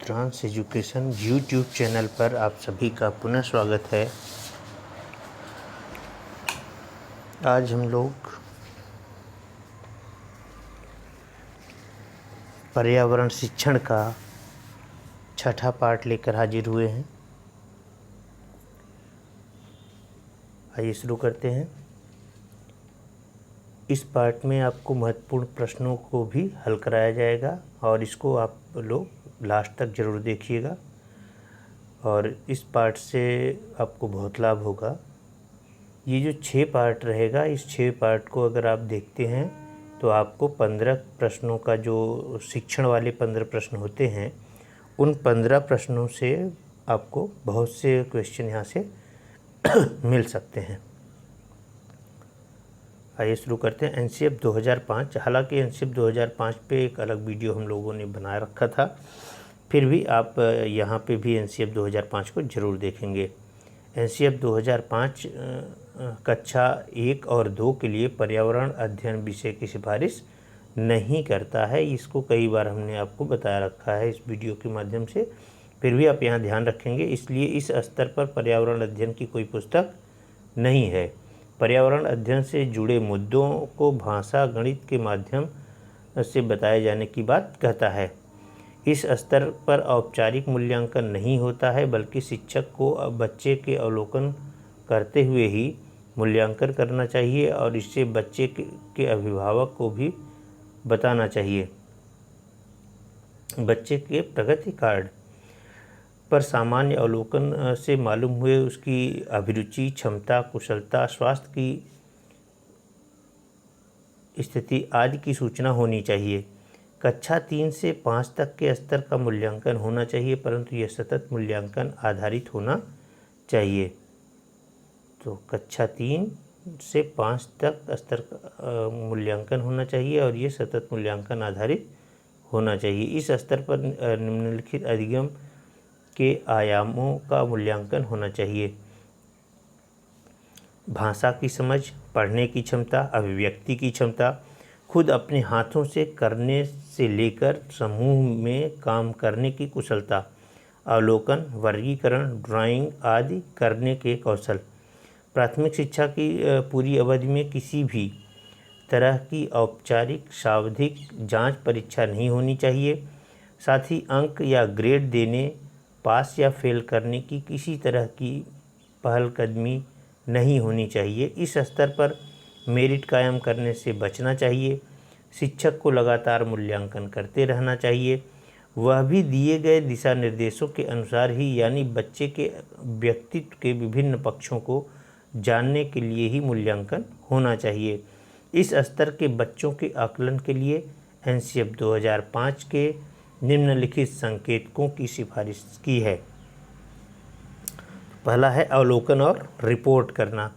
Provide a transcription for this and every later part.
Rudransh education YouTube channel पर आप सभी का पुनः स्वागत है। आज हम लोग पर्यावरण शिक्षण का छठा पाठ लेकर हाजिर हुए हैं। आइए शुरू करते हैं। इस पाठ में आपको महत्वपूर्ण प्रश्नों को भी हल कराया जाएगा और इसको आप लोग लास्ट तक ज़रूर देखिएगा और इस पाठ से आपको बहुत लाभ होगा। ये जो 6 पार्ट रहेगा, इस 6 पार्ट को अगर आप देखते हैं तो आपको 15 प्रश्नों का जो शिक्षण वाले 15 प्रश्न होते हैं, उन 15 प्रश्नों से आपको बहुत से क्वेश्चन यहाँ से मिल सकते हैं। आइए शुरू करते हैं। एनसीएफ 2005। हालांकि एनसीएफ 2005 पे एक अलग वीडियो हम लोगों ने बना रखा था, फिर भी आप यहाँ पे भी एनसीएफ 2005 को ज़रूर देखेंगे। एनसीएफ 2005 कक्षा 1 और 2 के लिए पर्यावरण अध्ययन विषय की सिफारिश नहीं करता है। इसको कई बार हमने आपको बताया रखा है इस वीडियो के माध्यम से, फिर भी आप यहाँ ध्यान रखेंगे। इसलिए इस स्तर पर पर्यावरण अध्ययन की कोई पुस्तक नहीं है। पर्यावरण अध्ययन से जुड़े मुद्दों को भाषा गणित के माध्यम से बताए जाने की बात कहता है। इस स्तर पर औपचारिक मूल्यांकन नहीं होता है, बल्कि शिक्षक को बच्चे के अवलोकन करते हुए ही मूल्यांकन करना चाहिए और इससे बच्चे के अभिभावक को भी बताना चाहिए। बच्चे के प्रगति कार्ड पर सामान्य अवलोकन से मालूम हुए उसकी अभिरुचि, क्षमता, कुशलता, स्वास्थ्य की स्थिति आदि की सूचना होनी चाहिए। कक्षा 3 से 5 तक के स्तर का मूल्यांकन होना चाहिए, परंतु यह सतत मूल्यांकन आधारित होना चाहिए। तो कक्षा 3 से 5 तक स्तर का मूल्यांकन होना चाहिए और ये सतत मूल्यांकन आधारित होना चाहिए। इस स्तर पर निम्नलिखित अधिगम के आयामों का मूल्यांकन होना चाहिए। भाषा की समझ, पढ़ने की क्षमता, अभिव्यक्ति की क्षमता, खुद अपने हाथों से करने से लेकर समूह में काम करने की कुशलता, अवलोकन, वर्गीकरण, ड्राइंग आदि करने के कौशल। प्राथमिक शिक्षा की पूरी अवधि में किसी भी तरह की औपचारिक शाब्दिक जांच परीक्षा नहीं होनी चाहिए। साथ ही अंक या ग्रेड देने, पास या फेल करने की किसी तरह की पहलकदमी नहीं होनी चाहिए। इस स्तर पर मेरिट कायम करने से बचना चाहिए। शिक्षक को लगातार मूल्यांकन करते रहना चाहिए, वह भी दिए गए दिशा निर्देशों के अनुसार ही, यानी बच्चे के व्यक्तित्व के विभिन्न पक्षों को जानने के लिए ही मूल्यांकन होना चाहिए। इस स्तर के बच्चों के आकलन के लिए एनसीएफ 2005 के निम्नलिखित संकेतकों की सिफारिश की है। पहला है अवलोकन और रिपोर्ट करना।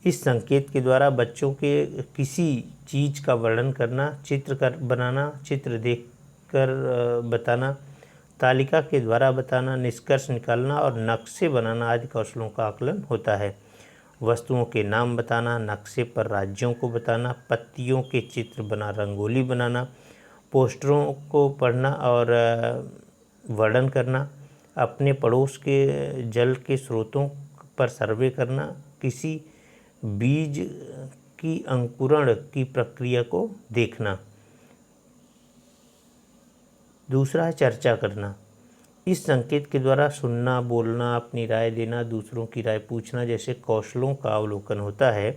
इस संकेत के द्वारा बच्चों के किसी चीज़ का वर्णन करना, चित्र बनाना, चित्र देखकर बताना, तालिका के द्वारा बताना, निष्कर्ष निकालना और नक्शे बनाना आदि कौशलों का आकलन होता है। वस्तुओं के नाम बताना, नक्शे पर राज्यों को बताना, पत्तियों के चित्र बना रंगोली बनाना, पोस्टरों को पढ़ना और वर्णन करना, अपने पड़ोस के जल के स्रोतों पर सर्वे करना, किसी बीज की अंकुरण की प्रक्रिया को देखना। दूसरा है चर्चा करना। इस संकेत के द्वारा सुनना, बोलना, अपनी राय देना, दूसरों की राय पूछना जैसे कौशलों का अवलोकन होता है।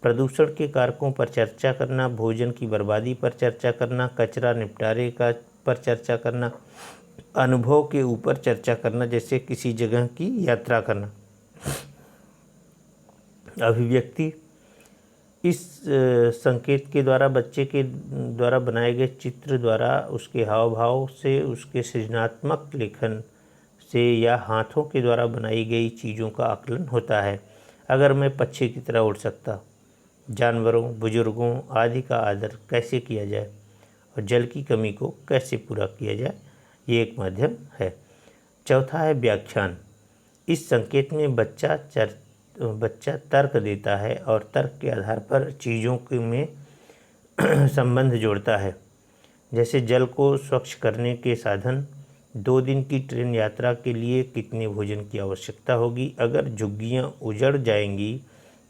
प्रदूषण के कारकों पर चर्चा करना, भोजन की बर्बादी पर चर्चा करना, कचरा निपटारे पर चर्चा करना, अनुभव के ऊपर चर्चा करना जैसे किसी जगह की यात्रा करना। अभिव्यक्ति। इस संकेत के द्वारा बच्चे के द्वारा बनाए गए चित्र द्वारा उसके हाव भाव से, उसके सृजनात्मक लेखन से या हाथों के द्वारा बनाई गई चीज़ों का आकलन होता है। अगर मैं पक्षी की तरह उड़ सकता, जानवरों, बुजुर्गों आदि का आदर कैसे किया जाए और जल की कमी को कैसे पूरा किया जाए, ये एक माध्यम है। चौथा है व्याख्यान। इस संकेत में बच्चा तर्क देता है और तर्क के आधार पर चीज़ों के में संबंध जोड़ता है, जैसे जल को स्वच्छ करने के साधन, 2 दिन की ट्रेन यात्रा के लिए कितने भोजन की आवश्यकता होगी? अगर झुग्गियाँ उजड़ जाएंगी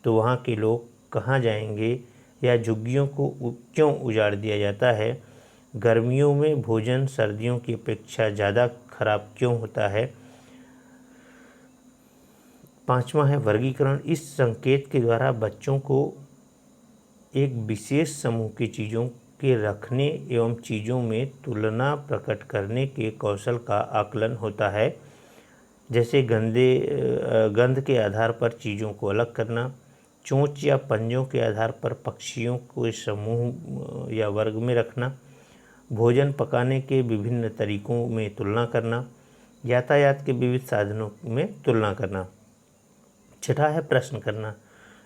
तो वहाँ के लोग कहाँ जाएंगे या झुग्गियों को क्यों उजाड़ दिया जाता है? गर्मियों में भोजन सर्दियों की अपेक्षा ज़्यादा खराब क्यों होता है? 5वां है वर्गीकरण। इस संकेत के द्वारा बच्चों को एक विशेष समूह की चीज़ों के रखने एवं चीज़ों में तुलना प्रकट करने के कौशल का आकलन होता है, जैसे गंध के आधार पर चीज़ों को अलग करना, चोंच या पंजों के आधार पर पक्षियों को समूह या वर्ग में रखना, भोजन पकाने के विभिन्न तरीकों में तुलना करना, यातायात के विविध साधनों में तुलना करना। 6 है प्रश्न करना।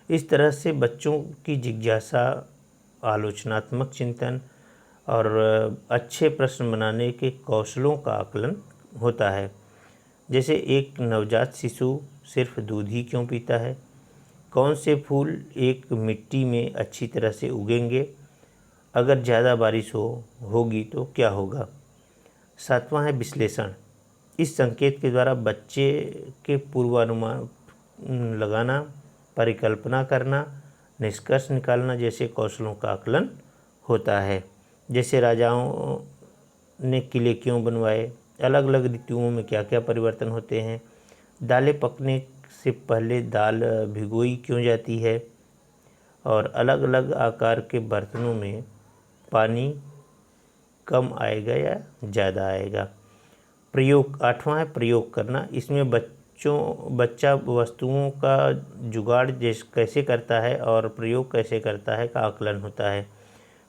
इस तरह से बच्चों की जिज्ञासा, आलोचनात्मक चिंतन और अच्छे प्रश्न बनाने के कौशलों का आकलन होता है। जैसे एक नवजात शिशु सिर्फ दूध ही क्यों पीता है? कौन से फूल एक मिट्टी में अच्छी तरह से उगेंगे? अगर ज़्यादा बारिश होगी तो क्या होगा? 7वां है विश्लेषण। इस संकेत के द्वारा बच्चे के पूर्वानुमान लगाना, परिकल्पना करना, निष्कर्ष निकालना जैसे कौशलों का आकलन होता है। जैसे राजाओं ने किले क्यों बनवाए? अलग अलग ऋतुओं में क्या क्या परिवर्तन होते हैं? दालें पकने से पहले दाल भिगोई क्यों जाती है? और अलग अलग आकार के बर्तनों में पानी कम आएगा या ज़्यादा आएगा? प्रयोग। 8वां है प्रयोग करना। इसमें बच्चा वस्तुओं का जुगाड़ कैसे करता है और प्रयोग कैसे करता है का आकलन होता है।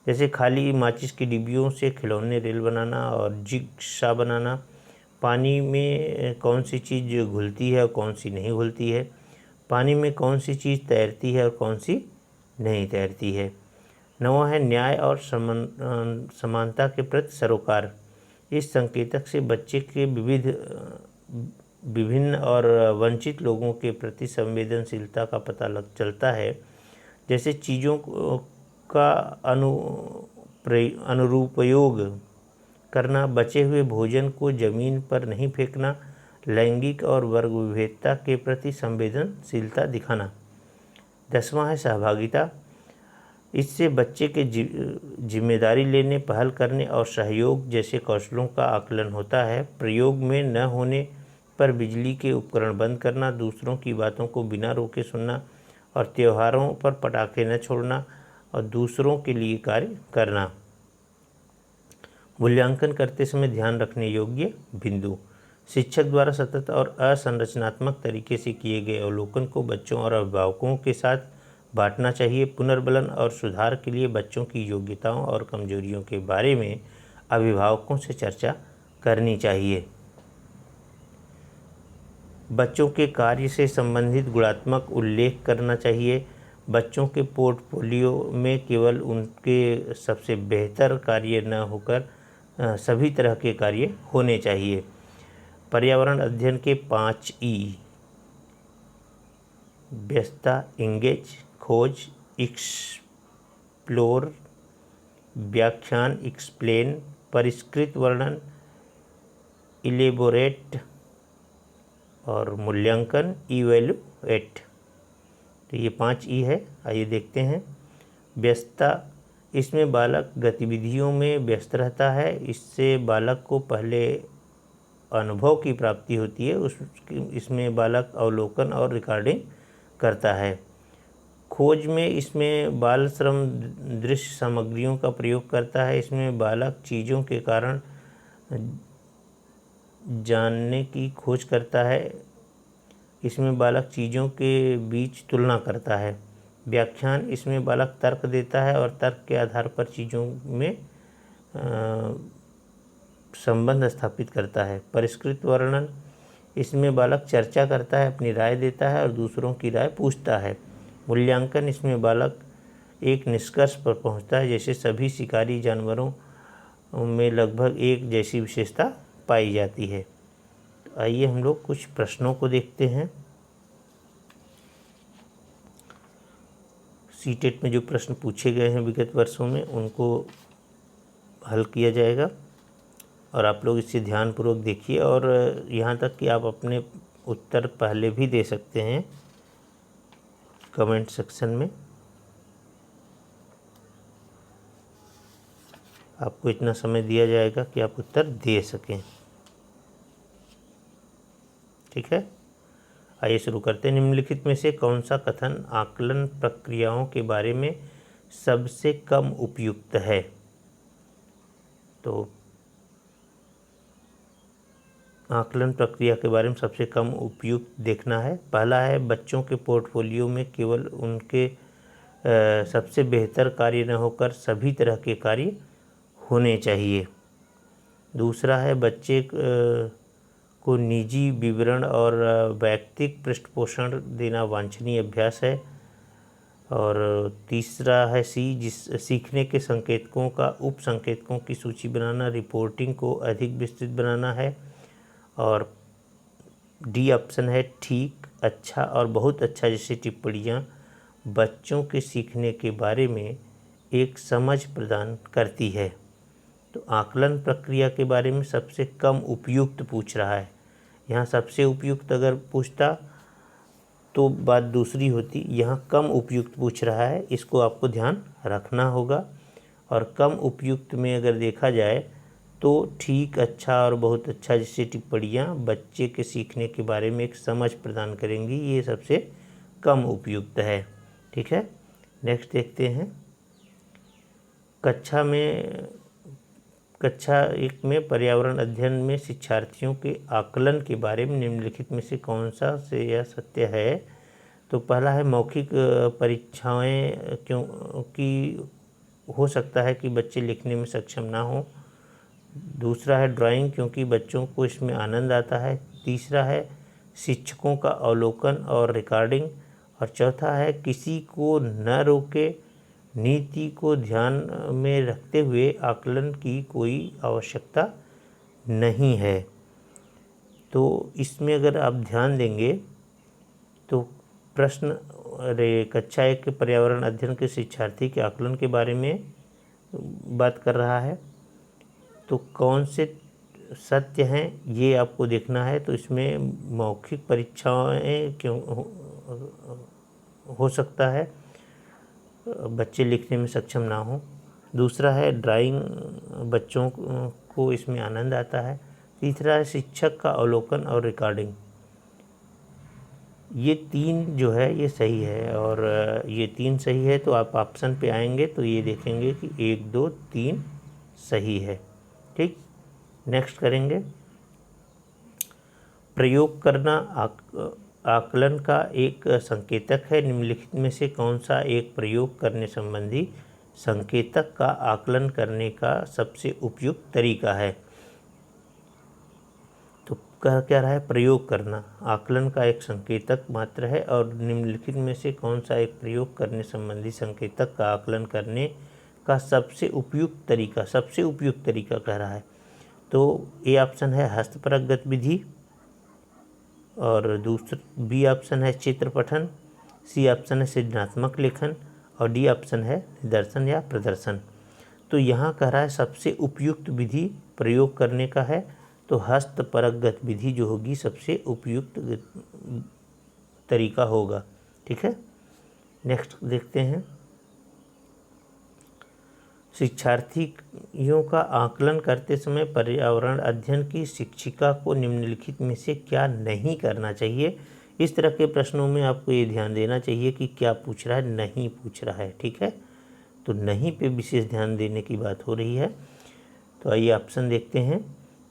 जैसे खाली माचिस की डिब्बियों से खिलौने रेल बनाना और जिगसा बनाना। पानी में कौन सी चीज़ घुलती है और कौन सी नहीं घुलती है? पानी में कौन सी चीज़ तैरती है और कौन सी नहीं तैरती है? 9वां है न्याय और समानता के प्रति सरोकार। इस संकेतक से बच्चे के विभिन्न और वंचित लोगों के प्रति संवेदनशीलता का पता चलता है। जैसे चीज़ों का अनुरूपयोग करना, बचे हुए भोजन को जमीन पर नहीं फेंकना, लैंगिक और वर्ग विभेदता के प्रति संवेदनशीलता दिखाना। 10वां है सहभागिता। इससे बच्चे के जिम्मेदारी लेने, पहल करने और सहयोग जैसे कौशलों का आकलन होता है। प्रयोग में न होने पर बिजली के उपकरण बंद करना, दूसरों की बातों को बिना रोके सुनना और त्योहारों पर पटाखे न छोड़ना और दूसरों के लिए कार्य करना। मूल्यांकन करते समय ध्यान रखने योग्य बिंदु। शिक्षक द्वारा सतत और असंरचनात्मक तरीके से किए गए अवलोकन को बच्चों और अभिभावकों के साथ बांटना चाहिए। पुनर्बलन और सुधार के लिए बच्चों की योग्यताओं और कमजोरियों के बारे में अभिभावकों से चर्चा करनी चाहिए। बच्चों के कार्य से संबंधित गुणात्मक उल्लेख करना चाहिए। बच्चों के पोर्टफोलियो में केवल उनके सबसे बेहतर कार्य न होकर सभी तरह के कार्य होने चाहिए। पर्यावरण अध्ययन के 5 ई: व्यस्तता, इंगेज, खोज, एक्सप्लोर, व्याख्यान, एक्सप्लेन, परिष्कृत वर्णन, इलेबोरेट और मूल्यांकन, इवैल्यूएट। तो ये 5 ई है। आइए देखते हैं। व्यस्तता, इसमें बालक गतिविधियों में व्यस्त रहता है। इससे बालक को पहले अनुभव की प्राप्ति होती है। इसमें बालक अवलोकन और रिकॉर्डिंग करता है। खोज में इसमें बाल श्रम दृश्य सामग्रियों का प्रयोग करता है। इसमें बालक चीज़ों के कारण जानने की खोज करता है। इसमें बालक चीज़ों के बीच तुलना करता है। व्याख्यान, इसमें बालक तर्क देता है और तर्क के आधार पर चीज़ों में संबंध स्थापित करता है। परिष्कृत वर्णन, इसमें बालक चर्चा करता है, अपनी राय देता है और दूसरों की राय पूछता है। मूल्यांकन, इसमें बालक एक निष्कर्ष पर पहुंचता है, जैसे सभी शिकारी जानवरों में लगभग एक जैसी विशेषता पाई जाती है। तो आइए हम लोग कुछ प्रश्नों को देखते हैं। सीटेट में जो प्रश्न पूछे गए हैं विगत वर्षों में, उनको हल किया जाएगा। और आप लोग इसे ध्यानपूर्वक देखिए और यहाँ तक कि आप अपने उत्तर पहले भी दे सकते हैं कमेंट सेक्शन में। आपको इतना समय दिया जाएगा कि आप उत्तर दे सकें। ठीक है, आइए शुरू करते हैं। निम्नलिखित में से कौन सा कथन आकलन प्रक्रियाओं के बारे में सबसे कम उपयुक्त है? तो आकलन प्रक्रिया के बारे में सबसे कम उपयुक्त देखना है। पहला है, बच्चों के पोर्टफोलियो में केवल उनके सबसे बेहतर कार्य न होकर सभी तरह के कार्य होने चाहिए। दूसरा है, बच्चे को निजी विवरण और वैयक्तिक पृष्ठपोषण देना वांछनीय अभ्यास है। और तीसरा है सी, सीखने के संकेतकों का उप संकेतकों की सूची बनाना, रिपोर्टिंग को अधिक विस्तृत बनाना है। और डी ऑप्शन है, ठीक, अच्छा और बहुत अच्छा जैसी टिप्पणियाँ बच्चों के सीखने के बारे में एक समझ प्रदान करती है। तो आकलन प्रक्रिया के बारे में सबसे कम उपयुक्त पूछ रहा है। यहाँ सबसे उपयुक्त अगर पूछता तो बात दूसरी होती, यहाँ कम उपयुक्त पूछ रहा है, इसको आपको ध्यान रखना होगा। और कम उपयुक्त में अगर देखा जाए तो ठीक, अच्छा और बहुत अच्छा जैसी टिप्पणियाँ बच्चे के सीखने के बारे में एक समझ प्रदान करेंगी, ये सबसे कम उपयुक्त है। ठीक है, नेक्स्ट देखते हैं। कक्षा 1 में पर्यावरण अध्ययन में शिक्षार्थियों के आकलन के बारे में निम्नलिखित में से कौन सा से यह सत्य है? तो पहला है, मौखिक परीक्षाएं क्योंकि हो सकता है कि बच्चे लिखने में सक्षम ना हो। दूसरा है, ड्राइंग क्योंकि बच्चों को इसमें आनंद आता है। तीसरा है, शिक्षकों का अवलोकन और रिकॉर्डिंग। और चौथा है, किसी को न रोके, नीति को ध्यान में रखते हुए आकलन की कोई आवश्यकता नहीं है। तो इसमें अगर आप ध्यान देंगे तो प्रश्न कक्षा 1 के पर्यावरण अध्ययन के शिक्षार्थी के आकलन के बारे में बात कर रहा है। तो कौन से सत्य हैं ये आपको देखना है। तो इसमें मौखिक परीक्षाएं क्यों हो सकता है बच्चे लिखने में सक्षम ना हो। दूसरा है, ड्राइंग बच्चों को इसमें आनंद आता है। तीसरा है, शिक्षक का अवलोकन और रिकॉर्डिंग। ये 3 जो है ये सही है। और ये 3 सही है तो आप ऑप्शन पे आएंगे तो ये देखेंगे कि 1, 2, 3 सही है। ठीक, नेक्स्ट करेंगे। प्रयोग करना आकलन का एक संकेतक है। निम्नलिखित में से कौन सा एक प्रयोग करने संबंधी संकेतक का आकलन करने का सबसे उपयुक्त तरीका है? तो कह क्या रहा है, प्रयोग करना आकलन का एक संकेतक मात्र है। और निम्नलिखित में से कौन सा एक प्रयोग करने संबंधी संकेतक का आकलन करने का सबसे उपयुक्त तरीका कह रहा है। तो ए ऑप्शन है, हस्तपरक गतिविधि। और दूसरा बी ऑप्शन है, चित्र पठन। सी ऑप्शन है, सृजनात्मक लेखन। और डी ऑप्शन है, निदर्शन या प्रदर्शन। तो यहाँ कह रहा है सबसे उपयुक्त विधि प्रयोग करने का है। तो हस्तपरक गतिविधि जो होगी सबसे उपयुक्त तरीका होगा। ठीक है, नेक्स्ट देखते हैं। शिक्षार्थियों का आकलन करते समय पर्यावरण अध्ययन की शिक्षिका को निम्नलिखित में से क्या नहीं करना चाहिए? इस तरह के प्रश्नों में आपको ये ध्यान देना चाहिए कि क्या पूछ रहा है, नहीं पूछ रहा है। ठीक है, तो नहीं पे विशेष ध्यान देने की बात हो रही है। तो आइए ऑप्शन देखते हैं।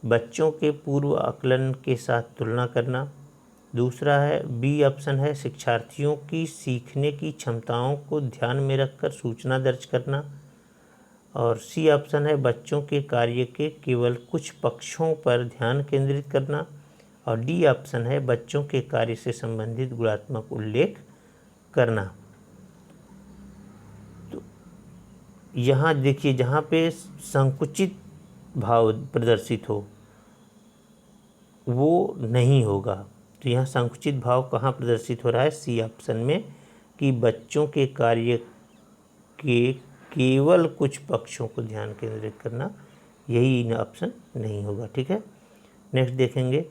बच्चों के पूर्व आकलन के साथ तुलना करना। दूसरा है, बी ऑप्शन है, शिक्षार्थियों की सीखने की क्षमताओं को ध्यान में रखकर सूचना दर्ज करना। और सी ऑप्शन है, बच्चों के कार्य के केवल कुछ पक्षों पर ध्यान केंद्रित करना। और डी ऑप्शन है, बच्चों के कार्य से संबंधित गुणात्मक उल्लेख करना। तो यहाँ देखिए, जहाँ पे संकुचित भाव प्रदर्शित हो वो नहीं होगा। तो यहाँ संकुचित भाव कहाँ प्रदर्शित हो रहा है? सी ऑप्शन में, कि बच्चों के कार्य के केवल कुछ पक्षों को ध्यान केंद्रित करना, यही ऑप्शन नहीं होगा। ठीक है, नेक्स्ट देखेंगे।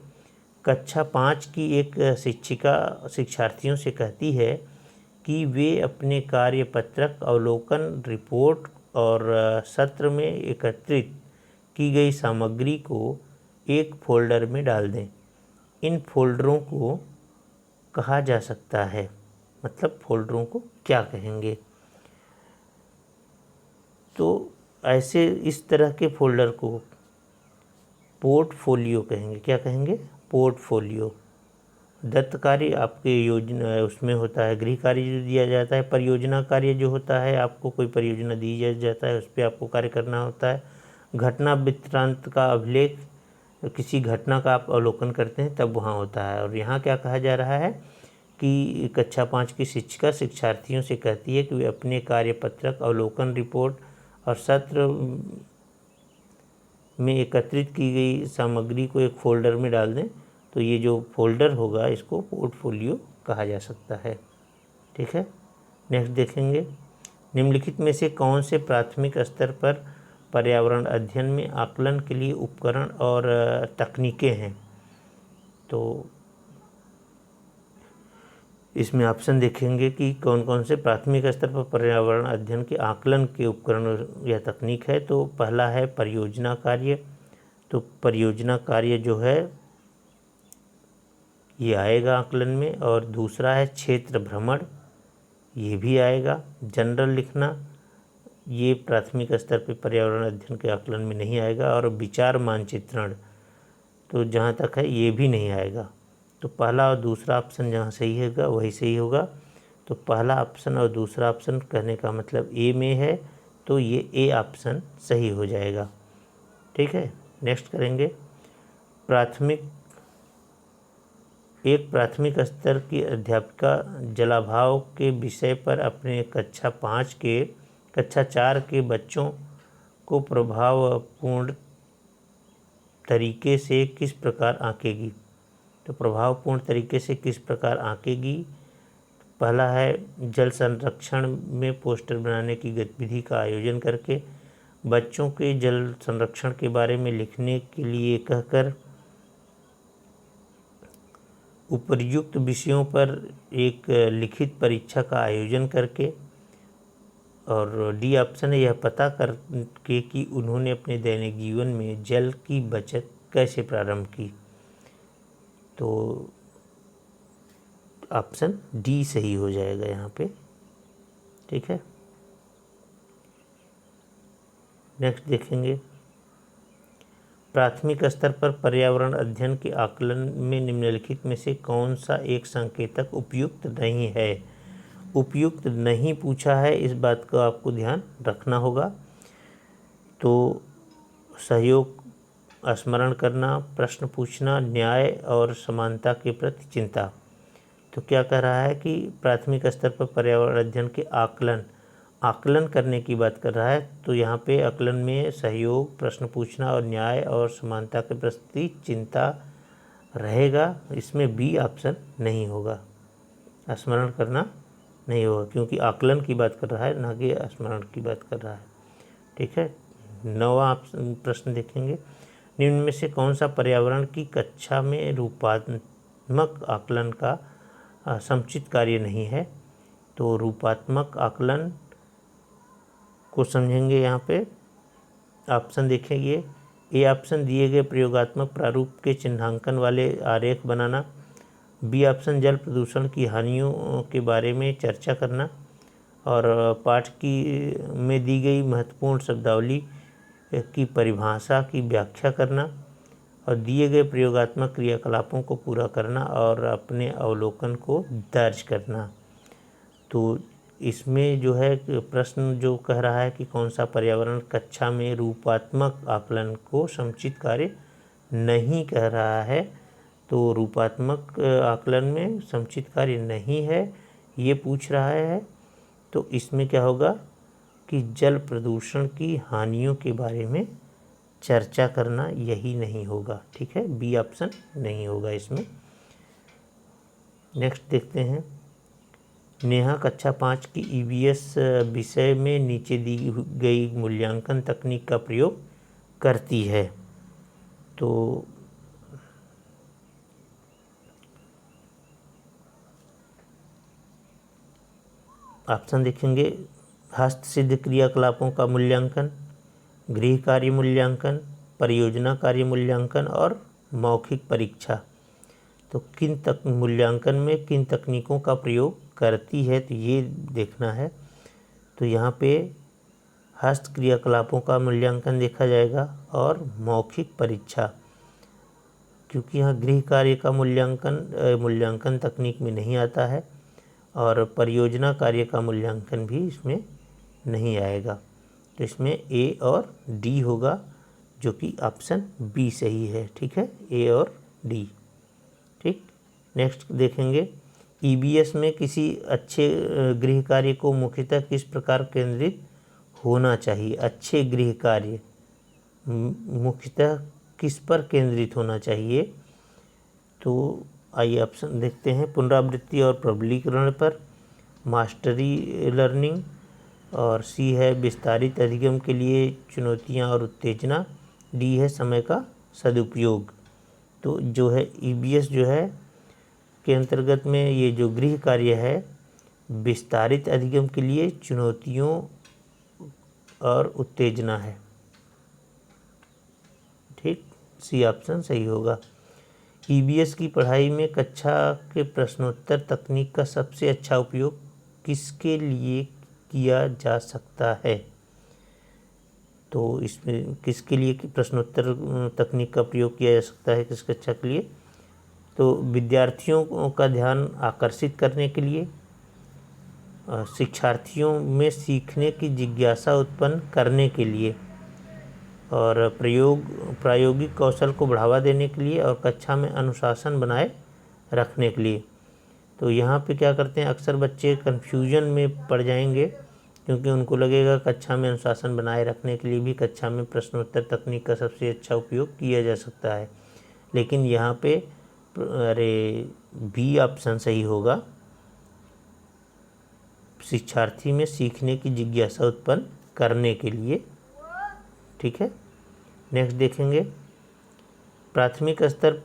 कक्षा 5 की एक शिक्षिका शिक्षार्थियों से कहती है कि वे अपने कार्यपत्रक, अवलोकन, रिपोर्ट और सत्र में एकत्रित की गई सामग्री को एक फोल्डर में डाल दें। इन फोल्डरों को कहा जा सकता है, मतलब फोल्डरों को क्या कहेंगे? तो ऐसे इस तरह के फोल्डर को पोर्टफोलियो कहेंगे। क्या कहेंगे? पोर्टफोलियो। दत्त कार्य आपके योजना उसमें होता है, गृह कार्य जो दिया जाता है, परियोजना कार्य जो होता है, आपको कोई परियोजना दी जाता है, उस पर आपको कार्य करना होता है। घटना वृत्तांत का अभिलेख, किसी घटना का आप अवलोकन करते हैं तब वहाँ होता है। और यहाँ क्या कहा जा रहा है कि कक्षा 5 की शिक्षिका शिक्षार्थियों से कहती है कि वे अपने कार्यपत्रक, अवलोकन, रिपोर्ट और सत्र में एकत्रित की गई सामग्री को एक फ़ोल्डर में डाल दें। तो ये जो फोल्डर होगा इसको पोर्टफोलियो कहा जा सकता है। ठीक है, नेक्स्ट देखेंगे। निम्नलिखित में से कौन से प्राथमिक स्तर पर पर्यावरण अध्ययन में आकलन के लिए उपकरण और तकनीकें हैं? तो इसमें ऑप्शन देखेंगे कि कौन कौन से प्राथमिक स्तर पर पर्यावरण अध्ययन के आकलन के उपकरण या तकनीक है। तो पहला है परियोजना कार्य। तो परियोजना कार्य जो है ये आएगा आकलन में। और दूसरा है क्षेत्र भ्रमण, ये भी आएगा। जनरल लिखना, ये प्राथमिक स्तर पर पर्यावरण अध्ययन के आकलन में नहीं आएगा। और विचार मानचित्रण, तो जहाँ तक है ये भी नहीं आएगा। तो पहला और दूसरा ऑप्शन जहाँ सही होगा वही सही होगा। तो पहला ऑप्शन और दूसरा ऑप्शन कहने का मतलब ए में है, तो ये ए ऑप्शन सही हो जाएगा। ठीक है, नेक्स्ट करेंगे। प्राथमिक स्तर की अध्यापिका जलाभाव के विषय पर अपने कक्षा 4 के बच्चों को प्रभावपूर्ण तरीके से किस प्रकार आंकेगी? तो प्रभावपूर्ण तरीके से किस प्रकार आंकेगी? पहला है जल संरक्षण में पोस्टर बनाने की गतिविधि का आयोजन करके, बच्चों के जल संरक्षण के बारे में लिखने के लिए कहकर, उपर्युक्त विषयों पर एक लिखित परीक्षा का आयोजन करके, और डी ऑप्शन है यह पता करके कि उन्होंने अपने दैनिक जीवन में जल की बचत कैसे प्रारंभ की। तो ऑप्शन डी सही हो जाएगा यहाँ पे। ठीक है, नेक्स्ट देखेंगे। प्राथमिक स्तर पर पर्यावरण अध्ययन के आकलन में निम्नलिखित में से कौन सा एक संकेतक उपयुक्त नहीं है? उपयुक्त नहीं पूछा है, इस बात का आपको ध्यान रखना होगा। तो सहयोग, स्मरण करना, प्रश्न पूछना, न्याय और समानता के प्रति चिंता। तो क्या कह रहा है कि प्राथमिक स्तर पर पर्यावरण अध्ययन के आकलन करने की बात कर रहा है। तो यहाँ पे आकलन में सहयोग, प्रश्न पूछना और न्याय और समानता के प्रति चिंता रहेगा। इसमें बी ऑप्शन नहीं होगा, स्मरण करना नहीं होगा, क्योंकि आकलन की बात कर रहा है ना कि स्मरण की बात कर रहा है। ठीक है, 9वां प्रश्न देखेंगे। निम्न में से कौन सा पर्यावरण की कक्षा में रूपात्मक आकलन का समुचित कार्य नहीं है? तो रूपात्मक आकलन को समझेंगे। यहाँ पे ऑप्शन देखेंगे। ए ऑप्शन दिए गए प्रयोगात्मक प्रारूप के चिन्हांकन वाले आरेख बनाना। बी ऑप्शन जल प्रदूषण की हानियों के बारे में चर्चा करना और पाठ में दी गई महत्वपूर्ण शब्दावली की परिभाषा की व्याख्या करना और दिए गए प्रयोगात्मक क्रियाकलापों को पूरा करना और अपने अवलोकन को दर्ज करना। तो इसमें जो है प्रश्न जो कह रहा है कि कौन सा पर्यावरण कक्षा में रूपात्मक आकलन को समुचित कार्य नहीं कह रहा है। तो रूपात्मक आकलन में समुचित कार्य नहीं है ये पूछ रहा है। तो इसमें क्या होगा कि जल प्रदूषण की हानियों के बारे में चर्चा करना, यही नहीं होगा। ठीक है, बी ऑप्शन नहीं होगा इसमें। नेक्स्ट देखते हैं। नेहा कक्षा 5 की ईवीएस विषय में नीचे दी गई मूल्यांकन तकनीक का प्रयोग करती है। तो ऑप्शन देखेंगे, हस्तसिद्ध क्रियाकलापों का मूल्यांकन, गृह कार्य मूल्यांकन, परियोजना कार्य मूल्यांकन और मौखिक परीक्षा। तो किन तक मूल्यांकन में किन तकनीकों का प्रयोग करती है, तो ये देखना है। तो यहाँ पे हस्त क्रियाकलापों का मूल्यांकन देखा जाएगा और मौखिक परीक्षा, क्योंकि यहाँ गृह कार्य का मूल्यांकन तकनीक में नहीं आता है और परियोजना कार्य का मूल्यांकन भी इसमें नहीं आएगा। तो इसमें ए और डी होगा, जो कि ऑप्शन बी सही है। ठीक है, ए और डी। ठीक, नेक्स्ट देखेंगे, ईबीएस में किसी अच्छे गृह कार्य को मुख्यतः किस प्रकार केंद्रित होना चाहिए। अच्छे गृह कार्य मुख्यतः किस पर केंद्रित होना चाहिए। तो आइए ऑप्शन देखते हैं, पुनरावृत्ति और प्रबलीकरण पर, मास्टरी लर्निंग, और सी है विस्तारित अधिगम के लिए चुनौतियां और उत्तेजना, डी है समय का सदुपयोग। तो जो है ईबीएस जो है के अंतर्गत में ये जो गृह कार्य है विस्तारित अधिगम के लिए चुनौतियों और उत्तेजना है। ठीक, सी ऑप्शन सही होगा। ईबीएस की पढ़ाई में कक्षा के प्रश्नोत्तर तकनीक का सबसे अच्छा उपयोग किसके लिए किया जा सकता है। तो इसमें किसके लिए प्रश्नोत्तर तकनीक का प्रयोग किया जा सकता है किस कक्षा के लिए। तो विद्यार्थियों का ध्यान आकर्षित करने के लिए, शिक्षार्थियों में सीखने की जिज्ञासा उत्पन्न करने के लिए, और प्रायोगिक कौशल को बढ़ावा देने के लिए, और कक्षा में अनुशासन बनाए रखने के लिए। तो यहाँ पे क्या करते हैं, अक्सर बच्चे कन्फ्यूजन में पड़ जाएंगे, क्योंकि उनको लगेगा कक्षा में अनुशासन बनाए रखने के लिए भी कक्षा में प्रश्नोत्तर तकनीक का सबसे अच्छा उपयोग किया जा सकता है। लेकिन यहाँ पे बी ऑप्शन सही होगा, शिक्षार्थी में सीखने की जिज्ञासा उत्पन्न करने के लिए। ठीक है, नेक्स्ट देखेंगे, प्राथमिक स्तर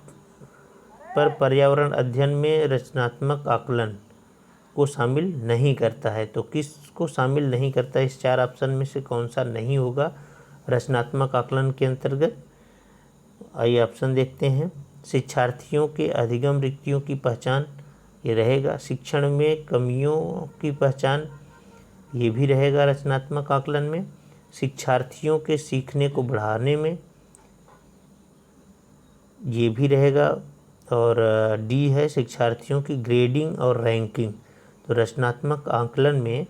पर पर्यावरण अध्ययन में रचनात्मक आकलन को शामिल नहीं करता है। तो किसको शामिल नहीं करता है, इस चार ऑप्शन में से कौन सा नहीं होगा रचनात्मक आकलन के अंतर्गत। आइए ऑप्शन देखते हैं, शिक्षार्थियों के अधिगम रिक्तियों की पहचान, ये रहेगा। शिक्षण में कमियों की पहचान, ये भी रहेगा रचनात्मक आकलन में। शिक्षार्थियों के सीखने को बढ़ाने में, ये भी रहेगा। और डी है शिक्षार्थियों की ग्रेडिंग और रैंकिंग, तो रचनात्मक आकलन में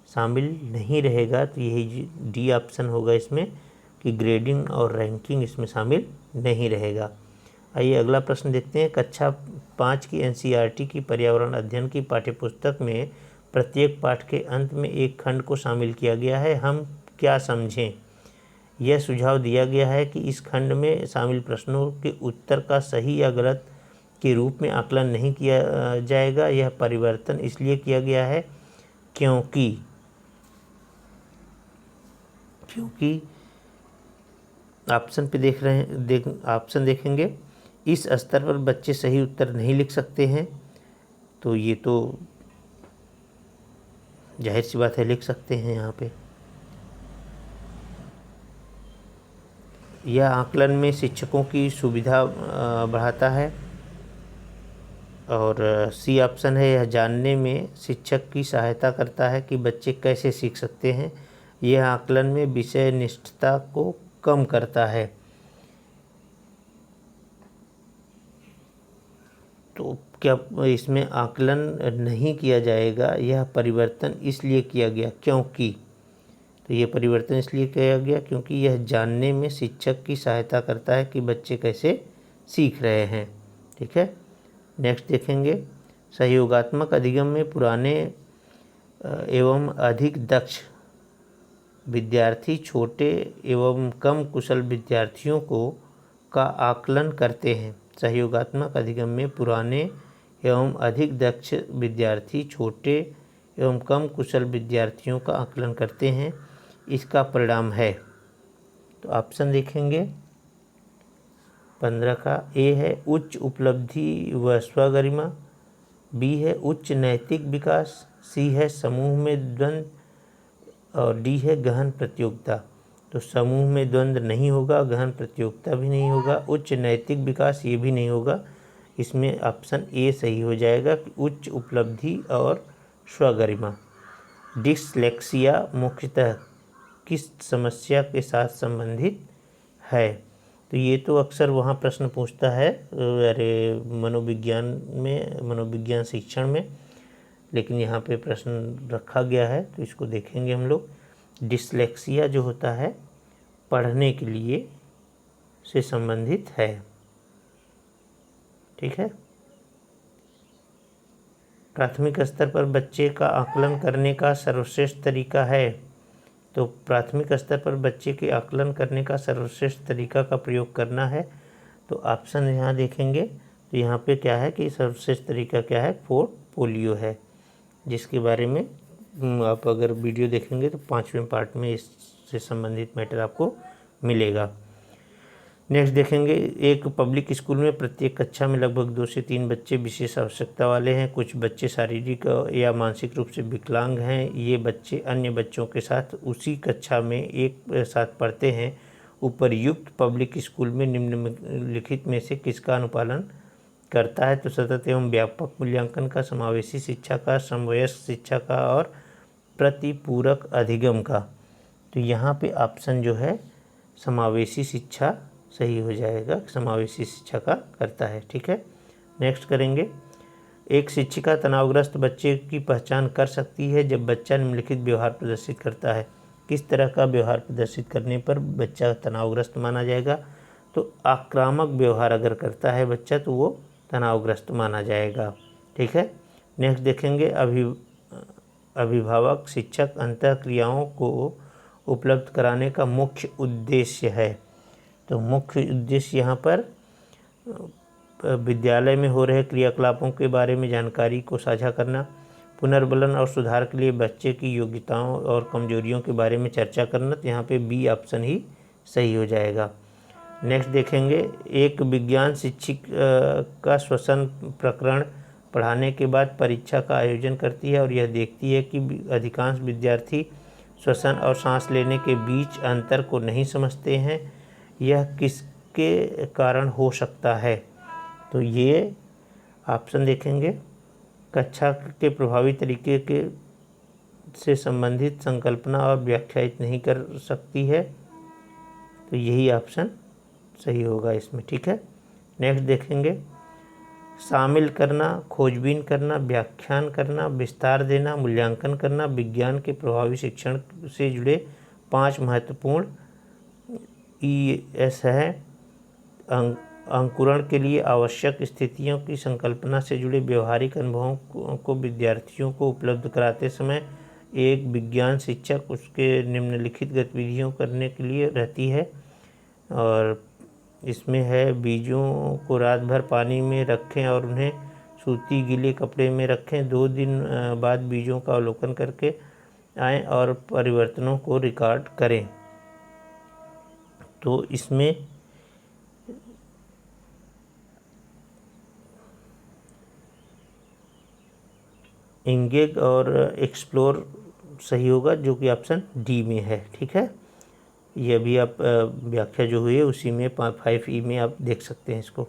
शामिल नहीं रहेगा। तो यही डी ऑप्शन होगा इसमें, कि ग्रेडिंग और रैंकिंग इसमें शामिल नहीं रहेगा। आइए अगला प्रश्न देखते हैं, कक्षा 5 की एनसीईआरटी की पर्यावरण अध्ययन की पाठ्यपुस्तक में प्रत्येक पाठ के अंत में एक खंड को शामिल किया गया है, हम क्या समझें। यह सुझाव दिया गया है कि इस खंड में शामिल प्रश्नों के उत्तर का सही या गलत के रूप में आकलन नहीं किया जाएगा। यह परिवर्तन इसलिए किया गया है क्योंकि ऑप्शन पे ऑप्शन देखेंगे, इस स्तर पर बच्चे सही उत्तर नहीं लिख सकते हैं। तो ये तो जाहिर सी बात है, लिख सकते हैं यहाँ पे। यह आकलन में शिक्षकों की सुविधा बढ़ाता है। और सी ऑप्शन है, यह जानने में शिक्षक की सहायता करता है कि बच्चे कैसे सीख सकते हैं। यह आकलन में विषय निष्ठता को कम करता है। तो क्या इसमें आकलन नहीं किया जाएगा, यह परिवर्तन इसलिए किया गया क्योंकि, तो ये परिवर्तन इसलिए किया गया क्योंकि यह जानने में शिक्षक की सहायता करता है कि बच्चे कैसे सीख रहे हैं। ठीक है, नेक्स्ट देखेंगे, सहयोगात्मक अधिगम में पुराने एवं अधिक दक्ष विद्यार्थी छोटे एवं कम कुशल विद्यार्थियों का आकलन करते हैं। सहयोगात्मक अधिगम में पुराने एवं अधिक दक्ष विद्यार्थी छोटे एवं कम कुशल विद्यार्थियों का आकलन करते हैं। इसका परिणाम है, तो ऑप्शन देखेंगे 15 का, ए है उच्च उपलब्धि व स्वगरिमा, बी है उच्च नैतिक विकास, सी है समूह में द्वंद्व और डी है गहन प्रतियोगिता। तो समूह में द्वंद्व नहीं होगा, गहन प्रतियोगिता भी नहीं होगा, उच्च नैतिक विकास ये भी नहीं होगा। इसमें ऑप्शन ए सही हो जाएगा कि उच्च उपलब्धि और स्वगरिमा। डिसलेक्सिया मुख्यतः किस समस्या के साथ संबंधित है? तो ये तो अक्सर वहाँ प्रश्न पूछता है अरे मनोविज्ञान में, मनोविज्ञान शिक्षण में, लेकिन यहाँ पे प्रश्न रखा गया है तो इसको देखेंगे हम लोग। डिसलेक्सिया जो होता है पढ़ने के लिए से संबंधित है। ठीक है। प्राथमिक स्तर पर बच्चे का आकलन करने का सर्वश्रेष्ठ तरीका है। तो प्राथमिक स्तर पर बच्चे के आकलन करने का सर्वश्रेष्ठ तरीका का प्रयोग करना है। तो ऑप्शन यहाँ देखेंगे तो यहाँ पे क्या है कि सर्वश्रेष्ठ तरीका क्या है, पोर्टफोलियो है, जिसके बारे में आप अगर वीडियो देखेंगे तो 5वें पार्ट में इससे संबंधित मैटर आपको मिलेगा। नेक्स्ट देखेंगे, एक पब्लिक स्कूल में प्रत्येक कक्षा में लगभग 2 से 3 बच्चे विशेष आवश्यकता वाले हैं। कुछ बच्चे शारीरिक या मानसिक रूप से विकलांग हैं। ये बच्चे अन्य बच्चों के साथ उसी कक्षा में एक साथ पढ़ते हैं। उपर्युक्त पब्लिक स्कूल में निम्नलिखित में से किसका अनुपालन करता है? तो सतत एवं व्यापक मूल्यांकन का, समावेशी शिक्षा का, समवयस्क शिक्षा का और प्रतिपूरक अधिगम का। तो यहाँ पे ऑप्शन जो है समावेशी शिक्षा सही हो जाएगा, समावेशी शिक्षा का करता है। ठीक है। नेक्स्ट करेंगे, एक शिक्षिका तनावग्रस्त बच्चे की पहचान कर सकती है जब बच्चा निम्नलिखित व्यवहार प्रदर्शित करता है। किस तरह का व्यवहार प्रदर्शित करने पर बच्चा तनावग्रस्त माना जाएगा? तो आक्रामक व्यवहार अगर करता है बच्चा तो वो तनावग्रस्त माना जाएगा। ठीक है। नेक्स्ट देखेंगे, अभिभावक शिक्षक अंतःक्रियाओं को उपलब्ध कराने का मुख्य उद्देश्य है। तो मुख्य उद्देश्य यहाँ पर विद्यालय में हो रहे क्रियाकलापों के बारे में जानकारी को साझा करना, पुनर्बलन और सुधार के लिए बच्चे की योग्यताओं और कमजोरियों के बारे में चर्चा करना। तो यहाँ पे बी ऑप्शन ही सही हो जाएगा। नेक्स्ट देखेंगे, एक विज्ञान शिक्षक का श्वसन प्रकरण पढ़ाने के बाद परीक्षा का आयोजन करती है और यह देखती है कि अधिकांश विद्यार्थी श्वसन और सांस लेने के बीच अंतर को नहीं समझते हैं। यह किसके कारण हो सकता है? तो ये ऑप्शन देखेंगे, कक्षा के प्रभावी तरीके के से संबंधित संकल्पना और व्याख्यायित नहीं कर सकती है। तो यही ऑप्शन सही होगा इसमें। ठीक है। नेक्स्ट देखेंगे, शामिल करना, खोजबीन करना, व्याख्यान करना, विस्तार देना, मूल्यांकन करना विज्ञान के प्रभावी शिक्षण से जुड़े 5 महत्वपूर्ण ES है। अंकुरण के लिए आवश्यक स्थितियों की संकल्पना से जुड़े व्यवहारिक अनुभवों को विद्यार्थियों को उपलब्ध कराते समय एक विज्ञान शिक्षक उसके निम्नलिखित गतिविधियों करने के लिए रहती है। और इसमें है, बीजों को रात भर पानी में रखें और उन्हें सूती गीले कपड़े में रखें। 2 दिन बाद बीजों का अवलोकन करके आएँ और परिवर्तनों को रिकॉर्ड करें। तो इसमें इंगेज और एक्सप्लोर सही होगा, जो कि ऑप्शन डी में है। ठीक है। ये अभी आप व्याख्या जो हुई है उसी में 5E में आप देख सकते हैं इसको।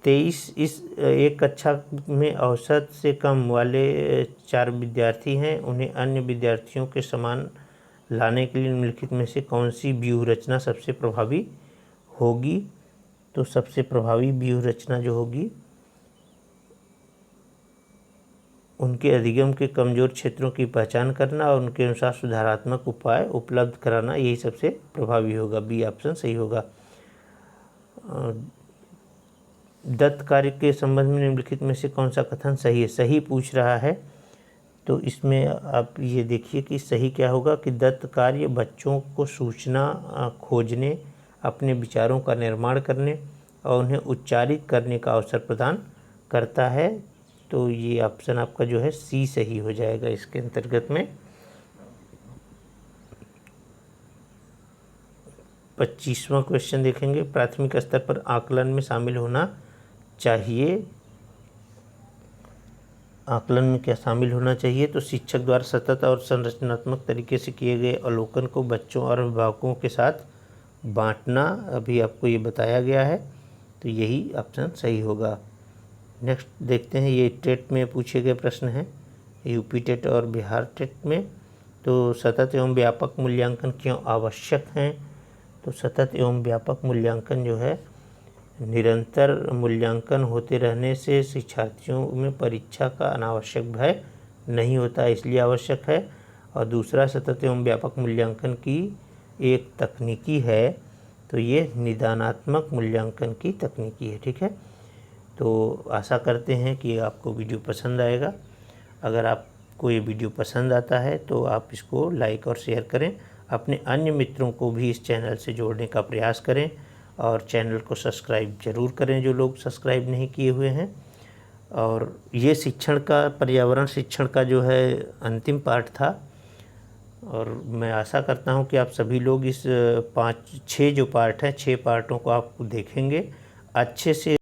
23 इस एक कक्षा में औसत से कम वाले 4 विद्यार्थी हैं। उन्हें अन्य विद्यार्थियों के समान लाने के लिए निम्नलिखित में से कौन सी व्यूह रचना सबसे प्रभावी होगी? तो सबसे प्रभावी व्यूह रचना जो होगी, उनके अधिगम के कमज़ोर क्षेत्रों की पहचान करना और उनके अनुसार सुधारात्मक उपाय उपलब्ध कराना, यही सबसे प्रभावी होगा। बी ऑप्शन सही होगा। दत्त कार्य के संबंध में निम्नलिखित में से कौन सा कथन सही है? सही पूछ रहा है, तो इसमें आप ये देखिए कि सही क्या होगा कि दत्त कार्य बच्चों को सूचना खोजने, अपने विचारों का निर्माण करने और उन्हें उच्चारित करने का अवसर प्रदान करता है। तो ये ऑप्शन आपका जो है सी सही हो जाएगा इसके अंतर्गत में। 25वां क्वेश्चन देखेंगे, प्राथमिक स्तर पर आकलन में शामिल होना चाहिए। आकलन में क्या शामिल होना चाहिए? तो शिक्षक द्वारा सतत और संरचनात्मक तरीके से किए गए अवलोकन को बच्चों और अभिभावकों के साथ बांटना, अभी आपको ये बताया गया है, तो यही ऑप्शन सही होगा। नेक्स्ट देखते हैं, ये टेट में पूछे गए प्रश्न हैं, यूपी टेट और बिहार टेट में। तो सतत एवं व्यापक मूल्यांकन क्यों आवश्यक हैं? तो सतत एवं व्यापक मूल्यांकन जो है, निरंतर मूल्यांकन होते रहने से शिक्षार्थियों में परीक्षा का अनावश्यक भय नहीं होता, इसलिए आवश्यक है। और दूसरा, सतत एवं व्यापक मूल्यांकन की एक तकनीकी है, तो ये निदानात्मक मूल्यांकन की तकनीकी है। ठीक है, तो आशा करते हैं कि आपको वीडियो पसंद आएगा। अगर आपको ये वीडियो पसंद आता है तो आप इसको लाइक और शेयर करें, अपने अन्य मित्रों को भी इस चैनल से जोड़ने का प्रयास करें, और चैनल को सब्सक्राइब ज़रूर करें जो लोग सब्सक्राइब नहीं किए हुए हैं। और ये शिक्षण का, पर्यावरण शिक्षण का जो है अंतिम पार्ट था, और मैं आशा करता हूँ कि आप सभी लोग इस 5-6 जो पार्ट हैं, 6 पार्टों को आप देखेंगे, अच्छे से